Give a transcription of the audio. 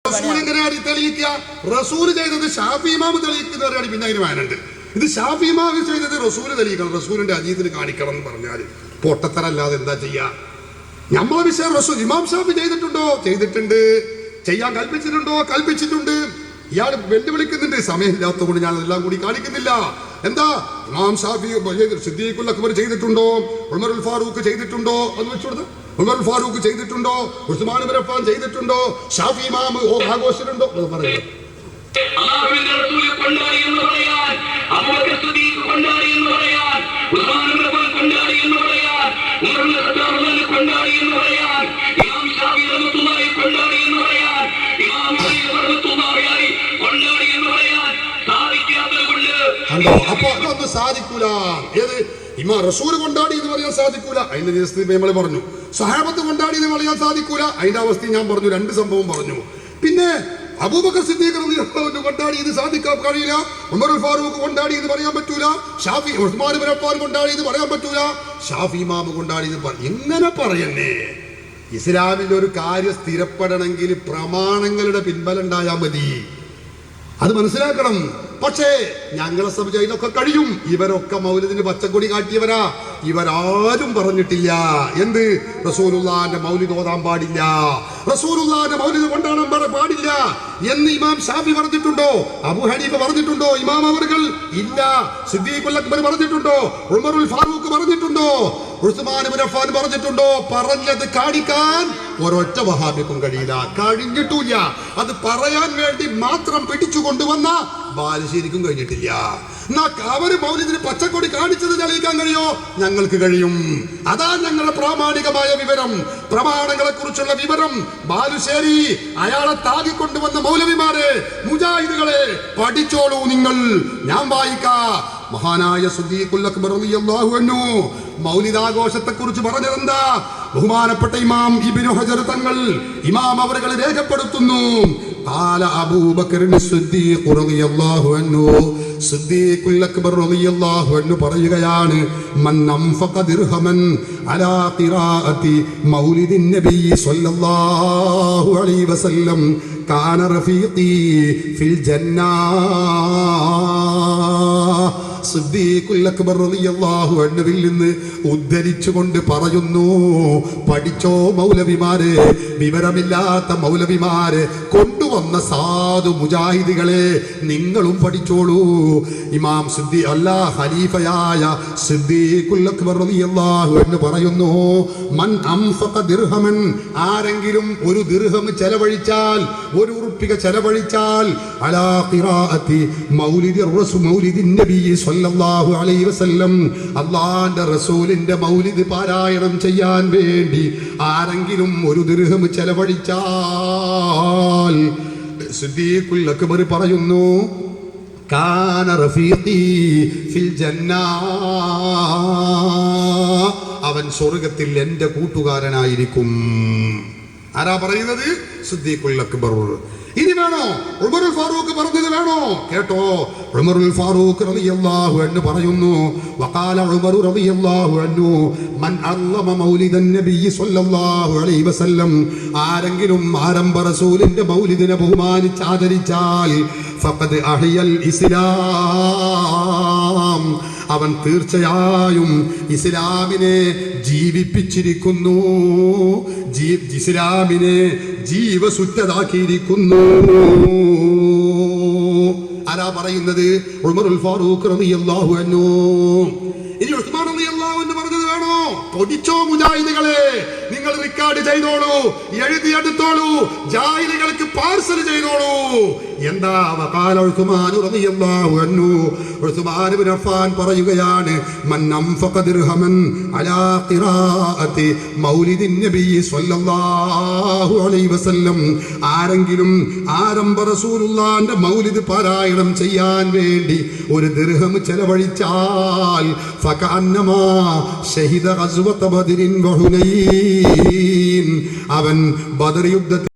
റസൂലിനെ തെളിയിക്കുക. റസൂൽ ചെയ്തത് ഷാഫി ഇമാം തെളിയിക്കുന്നവരാണ്. പിന്നെ അതിന് വാനുണ്ട്. ഇത് ഷാഫി ഇമാം ചെയ്തത് റസൂൽ തെളിയിക്കണം, റസൂലിന്റെ അജീദിന് കാണിക്കണം എന്ന് പറഞ്ഞാൽ പൊട്ടത്തരല്ലാതെ എന്താ ചെയ്യാ? നമ്മളെ വിഷയം റസൂൽ ഇമാം ഷാഫി ചെയ്തിട്ടുണ്ടോ? ചെയ്തിട്ടുണ്ട്. ചെയ്യാൻ കൽപ്പിച്ചിട്ടുണ്ടോ? കൽപ്പിച്ചിട്ടുണ്ട്. ഇയാൾ വെല്ലുവിളിക്കുന്നുണ്ട്. സമയമില്ലാത്തതുകൊണ്ട് ഞാൻ എല്ലാം കൂടി കാണിക്കുന്നില്ല. എന്താ ഇമാം ഷാഫി സിദ്ദീഖുൽ അക്ബർ ചെയ്തിട്ടുണ്ടോ? ഉമറുൽ ഫാറൂഖ് ചെയ്തിട്ടുണ്ടോ? എന്ന് വെച്ചുകൊടുത്ത് ഉമറുൽ ഫാറൂഖ് ചെയ്തിട്ടുണ്ടോ? ഉസ്മാൻ ഇബ്നു അഫ്ഫാൻ ചെയ്തിട്ടുണ്ടോ? ഷാഫി ഇമാം ആഘോഷിച്ചിട്ടുണ്ടോ? പറയുന്നത് അല്ലാഹുവിന്റെ റസൂൽ കൊണ്ടാടി എന്ന് പറയാൻ, അബൂബക്കർ സിദ്ദീഖ് കൊണ്ടാടി എന്ന് പറയാൻ, ഉസ്മാൻ ഇബ്നു അഫ്ഫാൻ കൊണ്ടാടി എന്ന് പറയാൻ, ഉമർ ഇബ്നു ഖത്താബ് കൊണ്ടാടി എന്ന് പറയാൻ, ഇമാം ഷാഫി റഹ്മത്തുള്ളാഹി കൊണ്ടാടി എന്ന് പറയാൻ, ഇമാം മാലിക് റഹ്മത്തുള്ളാഹി കൊണ്ടാടി എന്ന് പറയാൻ സാധിക്കാത്തതുകൊണ്ട് അപ്പൊ അതൊന്നും സാധിക്കൂല. ഏത് ഇമാം റസൂൽ കൊണ്ടാടി എന്ന് പറയാൻ സാധിക്കൂല. അതിന്റെ ദിവസത്തിൽ നമ്മൾ പറഞ്ഞു. സഹാബത്ത് കൊണ്ടാടി എന്ന് പറയാൻ സാധിക്കൂല. അതിന്റെ അവസ്ഥ ഞാൻ പറഞ്ഞു. രണ്ട് സംഭവം പറഞ്ഞു. പിന്നെ അബൂബക്കർ സിദ്ദീഖ് റളിയല്ലാഹു കൊണ്ടാടി ഇത് സാധിക്കാൻ കഴിയില്ല. ഉമറുൽ ഫാറൂഖ് കൊണ്ടാടി എന്ന് പറയാൻ പറ്റൂല. ഷാഫി ഉസ്മാൻ ഇബ്നു അഫ്ഫാൻ കൊണ്ടാടി എന്ന് പറയാൻ പറ്റൂല. ഷാഫി ഇമാം കൊണ്ടാടി എന്ന് എങ്ങനെ പറയണേ? ഇസ്ലാമിൽ ഒരു കാര്യം സ്ഥിരപ്പെടണമെങ്കിൽ പ്രമാണങ്ങളുടെ പിൻബലം ഉണ്ടായാൽ മതി. അത് മനസ്സിലാക്കണം. പക്ഷേ ഞങ്ങളെ സംബന്ധിച്ച് ഇതിനൊക്കെ കഴിയും. ഇവരൊക്കെ മൗലിദിന് പച്ചക്കൊടി കാട്ടിയവരാ. ഇവരാരും പറഞ്ഞിട്ടില്ല എന്ത് റസൂലുള്ളാഹിന്റെ മൗലിദ് ഓതാൻ പാടില്ല, റസൂലുള്ളാഹിന്റെ മൗലിദ് കൊണ്ടാടാൻ പാടില്ല എന്ന് ഇമാം ഷാഫി പറഞ്ഞിട്ടുണ്ടോ? അബൂ ഹനീഫ പറഞ്ഞിട്ടുണ്ടോ? ഇമാം അവർകൾ ഇല്ല. സിദ്ദീഖുൽ അക്ബർ പറഞ്ഞിട്ടുണ്ടോ? ഉമറുൽ ഫാറൂഖ് പറഞ്ഞിട്ടുണ്ടോ? ഉസ്മാൻ ഇബ്നു അഫ്ഫാൻ പറഞ്ഞിട്ടുണ്ടോ? പറഞ്ഞത് കാണിക്കാൻ ഒരൊറ്റ വഹാബിക്കും കഴിയില്ല, കഴിഞ്ഞിട്ടില്ല. അത് പറയാൻ വേണ്ടി മാത്രം പിടിച്ചു കൊണ്ടുവന്ന ബാലുശ്ശേരിക്കും കഴിഞ്ഞിട്ടില്ല. അവര് മൗലിദിന് പച്ചക്കൊടി കാണിച്ചത് തെളിയിക്കാൻ കഴിയോ? ഞങ്ങൾക്ക് കഴിയും. അതാ ഞങ്ങളുടെ പ്രാമാണികമായ വിവരം, പ്രമാണങ്ങളെ കുറിച്ചുള്ള വിവരം. ബാലുശ്ശേരി അയാളെ താകിക്കൊണ്ടുവന്ന മൗലവിമാരെ, മുജാഹിദുകളെ പഠിച്ചോളൂ നിങ്ങൾ. ഞാൻ വായിക്കാം. മഹാനായ സിദ്ദീഖുൽ അക്ബർ റളിയല്ലാഹു അൻഹു മൗലിദാഘോഷത്തെ കുറിച്ച് പറഞ്ഞതെന്താ? ബഹുമാനപ്പെട്ട ഇമാം ഇബ്നു ഹജർ തങ്ങൾ ഇമാം അവர்கள் രേഖപ്പെടുത്തുന്നു. ഖാല അബൂബക്കർ സിദ്ദീഖ് റളിയല്ലാഹു അൻഹു, സിദ്ദീഖുൽ അക്ബർ റളിയല്ലാഹു അൻഹു പറയുകയാണ്, മൻ അൻഫഖ ദിർഹമൻ അലാ ഖിറാഅത്തി മൗലിദിൻ നബി സ്വല്ലല്ലാഹു അലൈഹി വസല്ലം കാന റഫീഖി ഫിൽ ജന്നാ. സിദ്ദീഖുൽ അക്ബർ റളിയല്ലാഹു അൻഹുവിൽ നിന്ന് ഉദ്ധരിച്ചുകൊണ്ട് പറയുന്നു, പഠിച്ചോ മൗലവിമാരെ, വിവരമില്ലാത്ത മൗലവിമാരെ കൊണ്ടുവന്ന സാധു മുജാഹിദുകളെ, നിങ്ങളും പഠിച്ചോളൂ. ഇമാം ഖലീഫയായ സിദ്ദീഖുൽ അക്ബർ റളിയല്ലാഹു അൻഹു പറയുന്നു, മൻ അൻഫഖ ദിർഹമൻ, ആരെങ്കിലും ഒരു ദിർഹം ചെലവഴിച്ചാൽ, ഒരു ഉറുപ്പിക ചെലവഴിച്ചാൽ, അലാ ഖിറാഅത്തി മൗലിദിൻ നബി സ്വല്ലല്ലാഹു അലൈഹി വസല്ലം, അല്ലാഹുവിന്റെ റസൂലിന്റെ മൗലിദ് പാരായണം ചെയ്യാൻ വേണ്ടി ആരെങ്കിലും ഒരു ദിർഹം ചെലവഴിച്ചാൽ, സിദ്ദീഖുൽ അക്ബർ പറയുന്നു, കാന റഫീഖി ഫിൽ ജന്നാ, അവൻ സ്വർഗ്ഗത്തിൽ എൻ്റെ കൂട്ടുകാരനായിരിക്കും. ആരാ പറയുന്നത്? സിദ്ദീഖുൽ അക്ബർ. ഇനി വേണോ? ഉമറുൽ ഫാറൂഖ് പറഞ്ഞത് വേണോ? കേട്ടോ. ഉമറുൽ ഫാറൂഖ് റളിയല്ലാഹു അൻഹു പറയുന്നു, വഖാല ഉമർ റളിയല്ലാഹു അൻഹു, മൻ അല്ലമ മൗലിദൻ നബി സ്വല്ലല്ലാഹു അലൈഹി വസല്ലം, ആരെങ്കിലും ആരംഭ റസൂലിന്റെ മൗലിദിനെ ബഹുമാനിച്ച് ആദരിച്ചാൽ, ഫഖദ് അഹിയൽ ഇസ്ലാം, അവൻ തീർച്ചയായും ഇസ്ലാമിനെ ജീവിപ്പിച്ചിരിക്കുന്നു, ഇസ്ലാമിനെ ജീവസുറ്റതാക്കിയിരിക്കുന്നു. ആരാ പറയുന്നത്? ഉമറുൽ ഫാറൂഖ് റളിയല്ലാഹു അൻഹു. ഇനി ഉസ്മാൻ റളിയല്ലാഹു അൻഹു പറഞ്ഞത് വേണോ? പൊടിച്ചോ മുജാഹിദുകളെ, നിങ്ങൾ റെക്കോർഡ് ചെയ്തോളൂ, എഴുതിയെടുത്തോളൂ, ജാഹിലുകൾക്ക് പാർസൽ ചെയ്തോളൂ. എന്താ? വഖാല ഉസ്മാൻ റളിയല്ലാഹു അൻഹു, ഉസ്മാൻ ഇബ്നു അഫ്ഫാൻ പറയുകയാണ്, മൻ അൻഫഖ ദിർഹമൻ അലാ ഖിറാഅത്തി മൗലിദിൻ നബി സ്വല്ലല്ലാഹു അലൈഹി വസല്ലം, ആരെങ്കിലും ആരംഭ റസൂലുള്ളാഹിന്റെ മൗലിദ് പാരായണം ചെയ്യാൻ വേണ്ടി ഒരു ദിർഹം ചെലവഴിച്ചാൽ, ഫകഅന്നമാ ഷഹിദ ഗസ്വത ബദ്രിൻ വഹുനൈൻ, അവൻ ബദർ യുദ്ധത്തിൽ